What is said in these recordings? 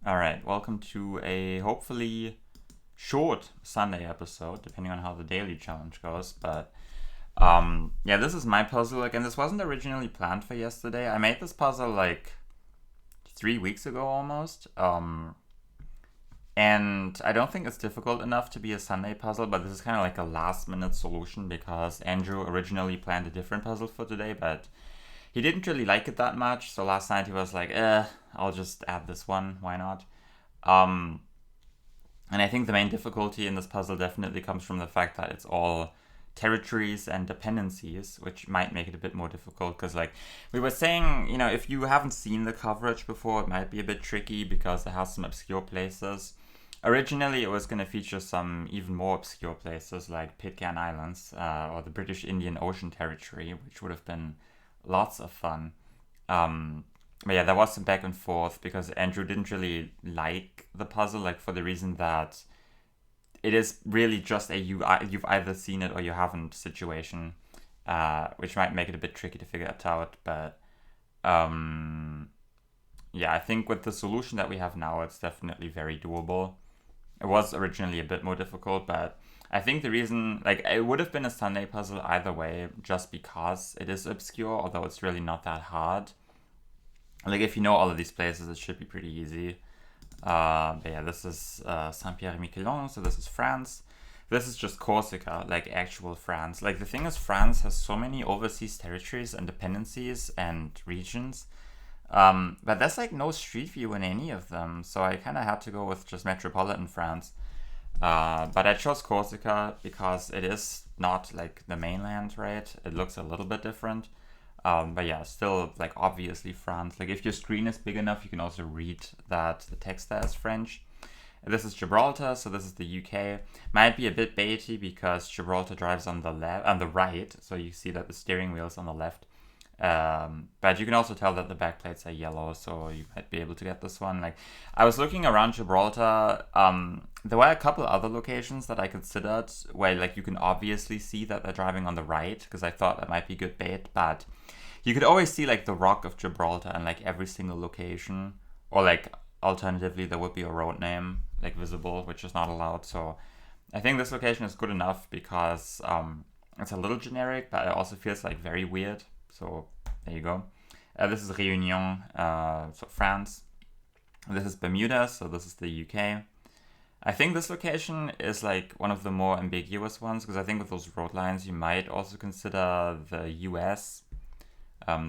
Alright, welcome to a hopefully short Sunday episode, depending on how the daily challenge goes. But yeah, this is my puzzle. Again, this wasn't originally planned for yesterday. I made this puzzle like 3 weeks ago almost. And I don't think it's difficult enough to be a Sunday puzzle, but this is kind of like a last minute solution because Andrew originally planned a different puzzle for today, but he didn't really like it that much. So last night he was like, I'll just add this one. Why not? Um, and I think the main difficulty in this puzzle definitely comes from the fact that it's all territories and dependencies, which might make it a bit more difficult. Because, like we were saying, if you haven't seen the coverage before, it might be a bit tricky because it has some obscure places. Originally, it was going to feature some even more obscure places like Pitcairn Islands or the British Indian Ocean Territory, which would have been lots of fun. But yeah, there was some back and forth because Andrew didn't really like the puzzle, like for the reason that it is really just you've either seen it or you haven't situation, which might make it a bit tricky to figure it out. But yeah, I think with the solution that we have now, it's definitely very doable. It was originally a bit more difficult, but I think the reason, like, it would have been a Sunday puzzle either way, just because it is obscure, although it's really not that hard. Like, if you know all of these places, it should be pretty easy. But yeah, this is Saint-Pierre-et-Miquelon, so this is France. This is just Corsica, like actual France. Like, the thing is, France has so many overseas territories and dependencies and regions. But there's like no street view in any of them, so I kind of had to go with just metropolitan France. But I chose Corsica because it is not like the mainland, right? It looks a little bit different. But yeah, still like obviously France. Like if your screen is big enough, you can also read that the text there is French. This is Gibraltar, so this is the UK. Might be a bit baity because Gibraltar drives on the right, so you see that the steering wheel is on the left. But you can also tell that the back plates are yellow, so you might be able to get this one. Like, I was looking around Gibraltar. There were a couple other locations that I considered where like you can obviously see that they're driving on the right, because I thought that might be good bait. But you could always see like the Rock of Gibraltar in like every single location, or like alternatively there would be a road name like visible, which is not allowed. So I think this location is good enough because it's a little generic, but it also feels like very weird. So there you go. This is Réunion, so France. This is Bermuda, so this is the UK. I think this location is like one of the more ambiguous ones because I think with those road lines you might also consider the US.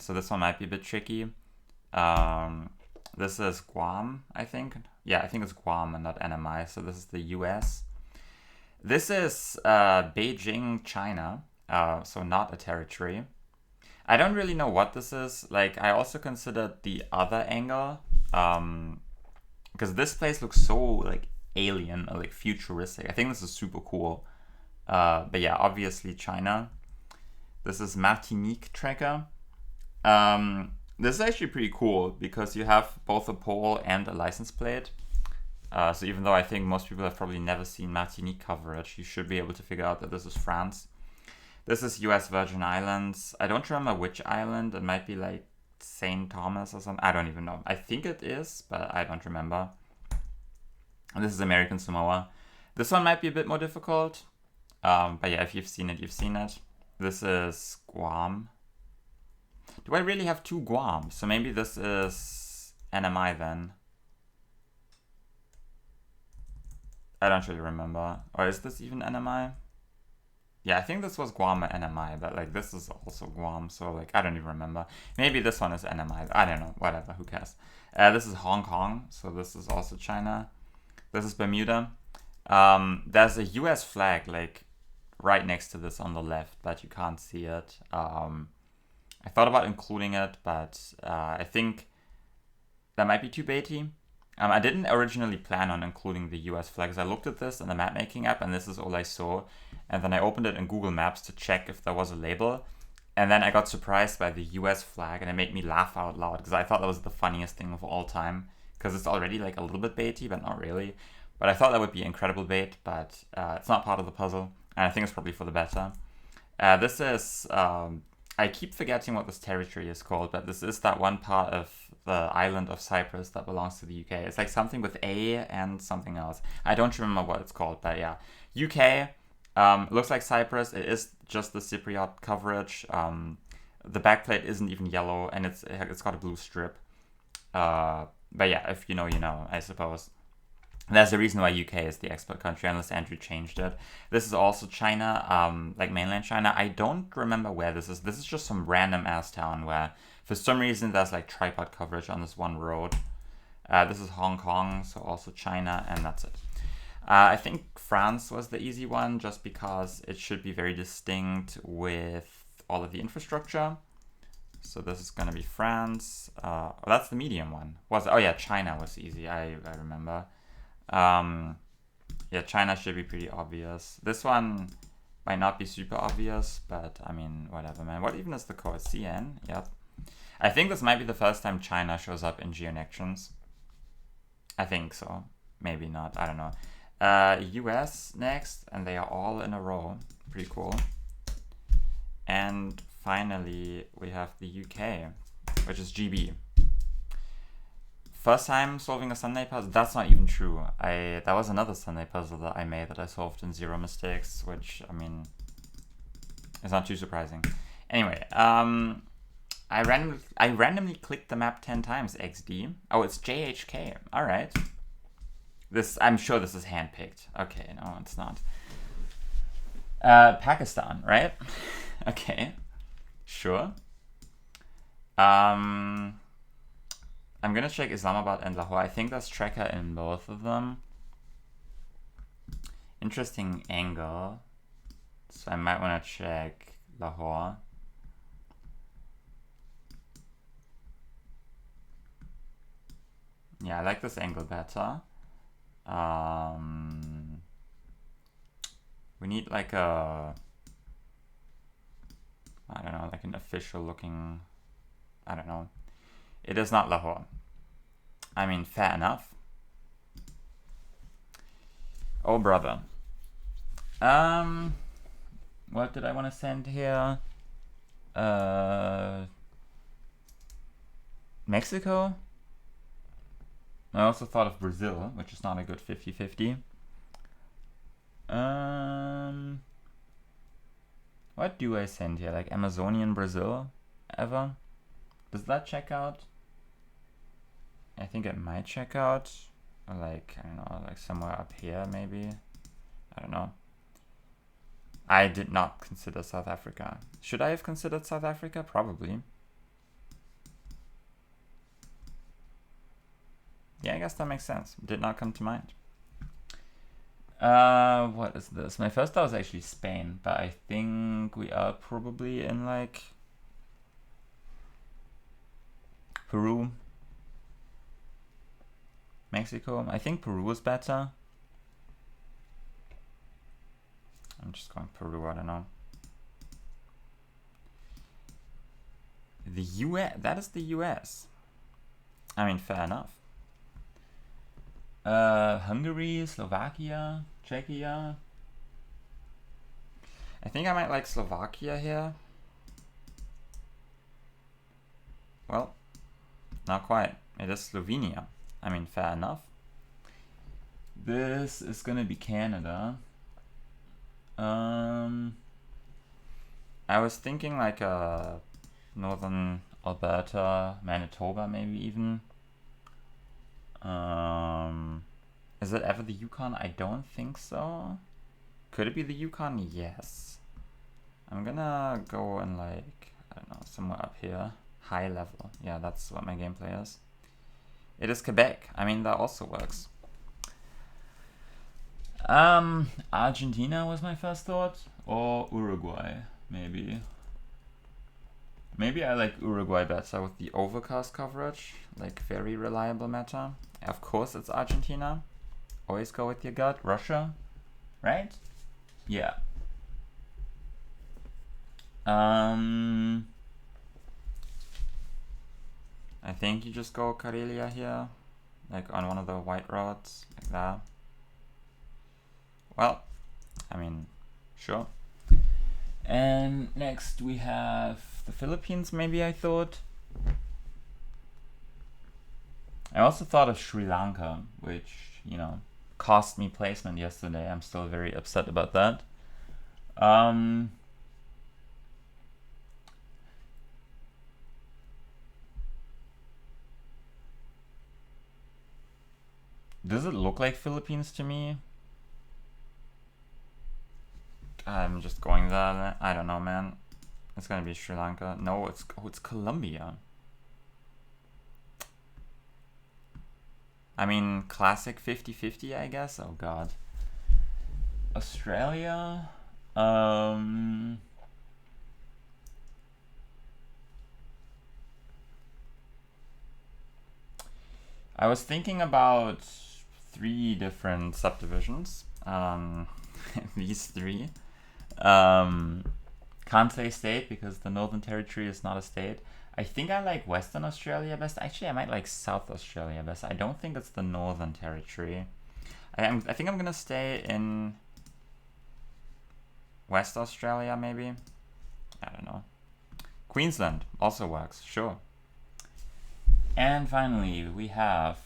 So this one might be a bit tricky. This is Guam, I think. Yeah, I think it's Guam and not NMI. So this is the US. This is Beijing, China. So not a territory. I don't really know what this is. Like, I also considered the other angle, because this place looks so like alien or like futuristic. I think this is super cool. But yeah, obviously China. This is Martinique tracker. This is actually pretty cool because you have both a pole and a license plate. So even though I think most people have probably never seen Martinique coverage, you should be able to figure out that this is France. This is US Virgin Islands. I don't remember which island. It might be like St. Thomas or something. I don't even know. I think it is, but I don't remember. And this is American Samoa. This one might be a bit more difficult. But yeah, if you've seen it, you've seen it. This is Guam. Do I really have two Guams? So maybe this is NMI then. I don't really remember. Or is this even NMI? Yeah, I think this was Guam and NMI, but like this is also Guam, so like I don't even remember. Maybe this one is NMI. I don't know. Whatever. Who cares? This is Hong Kong, so this is also China. This is Bermuda. There's a US flag like right next to this on the left, but you can't see it. I thought about including it, but I think that might be too baity. I didn't originally plan on including the US flag because I looked at this in the map making app and this is all I saw. And then I opened it in Google Maps to check if there was a label. And then I got surprised by the US flag and it made me laugh out loud because I thought that was the funniest thing of all time. Because it's already like a little bit baity, but not really. But I thought that would be incredible bait, but it's not part of the puzzle. And I think it's probably for the better. This is I keep forgetting what this territory is called, but this is that one part of the island of Cyprus that belongs to the UK. It's like something with A and something else. I don't remember what it's called, but yeah. UK, looks like Cyprus. It is just the Cypriot coverage. The backplate isn't even yellow, and it's got a blue strip. But yeah, if you know, you know, I suppose. There's a reason why UK is the export country, unless Andrew changed it. This is also China, like mainland China. I don't remember where this is. This is just some random ass town where, for some reason, there's like tripod coverage on this one road. This is Hong Kong, so also China, and that's it. I think France was the easy one, just because it should be very distinct with all of the infrastructure. So this is gonna be France. That's the medium one. Oh yeah, China was easy. I remember. Yeah, China should be pretty obvious. This one might not be super obvious, but I mean, whatever, man. What even is the code? CN? Yep. I think this might be the first time China shows up in Geonections. I think so. Maybe not. I don't know. US next, and they are all in a row. Pretty cool. And finally, we have the UK, which is GB. First time solving a Sunday puzzle? That's not even true. That was another Sunday puzzle that I made that I solved in 0 mistakes, which, I mean, is not too surprising. Anyway, I randomly clicked the map 10 times, XD. Oh, it's JHK. Alright. I'm sure this is handpicked. Okay, no, it's not. Pakistan, right? Okay. Sure. I'm gonna check Islamabad and Lahore. I think there's tracker in both of them. Interesting angle. So I might want to check Lahore. Yeah, I like this angle better. We need like I don't know, like an official looking, I don't know. It is not Lahore. I mean, fair enough. Oh, brother. What did I want to send here? Mexico? I also thought of Brazil, which is not a good 50-50. What do I send here? Like Amazonian Brazil? Ever? Does that check out? I think it might check out. Or like, I don't know, like somewhere up here maybe. I don't know. I did not consider South Africa. Should I have considered South Africa? Probably. Yeah, I guess that makes sense. Did not come to mind. What is this? My first thought was actually Spain, but I think we are probably in like Peru, Mexico. I think Peru is better. I'm just going Peru, I don't know. The US, that is the US. I mean, fair enough. Hungary, Slovakia, Czechia. I think I might like Slovakia here. Well, not quite. It is Slovenia. I mean, fair enough. This is gonna be Canada. I was thinking like northern Alberta, Manitoba, maybe even. Is it ever the Yukon? I don't think so. Could it be the Yukon? Yes. I'm gonna go and like, I don't know, somewhere up here. High level. Yeah, that's what my gameplay is. It is Quebec. I mean, that also works. Argentina was my first thought. Or Uruguay, maybe. Maybe I like Uruguay better with the overcast coverage. Like, very reliable meta. Of course it's Argentina. Always go with your gut. Russia, right? Yeah. I think you just go Karelia here. Like on one of the white roads. Like that. Well, I mean, sure. And next we have the Philippines, maybe I thought. I also thought of Sri Lanka, which, you know, cost me placement yesterday. I'm still very upset about that. Does it look like Philippines to me? I'm just going there. I don't know, man. It's gonna be Sri Lanka. No, it's Colombia. I mean, classic 50-50, I guess. Oh god. Australia. I was thinking about 3 different subdivisions. These 3. Can't say state because the Northern Territory is not a state. I think I like Western Australia best. Actually, I might like South Australia best. I don't think it's the Northern Territory. I think I'm gonna stay in West Australia, maybe. I don't know. Queensland also works, sure. And finally, we have...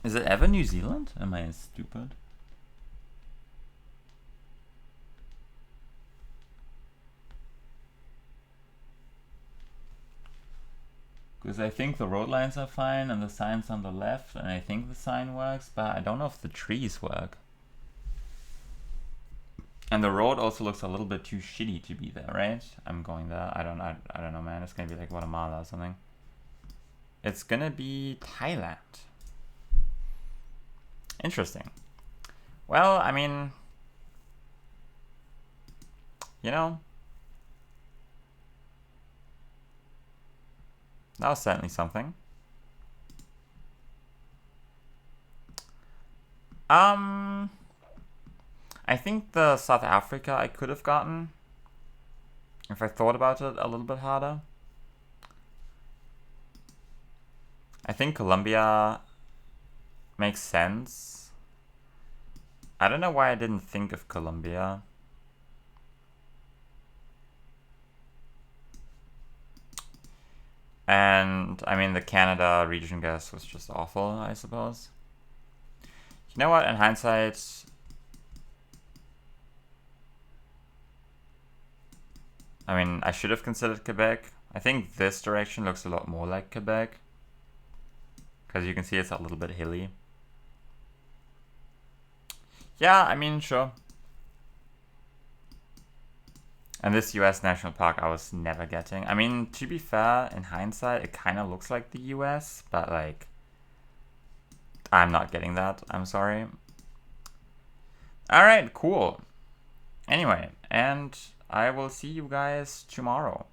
Is it ever New Zealand? Am I stupid? Because I think the road lines are fine and the sign's on the left, and I think the sign works, but I don't know if the trees work. And the road also looks a little bit too shitty to be there, right? I'm going there. I don't know, man. It's gonna be like Guatemala or something. It's gonna be Thailand. Interesting. Well, I mean, you know, that was certainly something. I think the South Africa I could have gotten if I thought about it a little bit harder. I think Colombia makes sense. I don't know why I didn't think of Colombia. And, I mean, the Canada region guess was just awful, I suppose. You know what, in hindsight... I mean, I should have considered Quebec. I think this direction looks a lot more like Quebec. Because you can see it's a little bit hilly. Yeah, I mean, sure. And this US National Park I was never getting. I mean, to be fair, in hindsight, it kind of looks like the US, but like, I'm not getting that. I'm sorry. Alright, cool. Anyway, and I will see you guys tomorrow.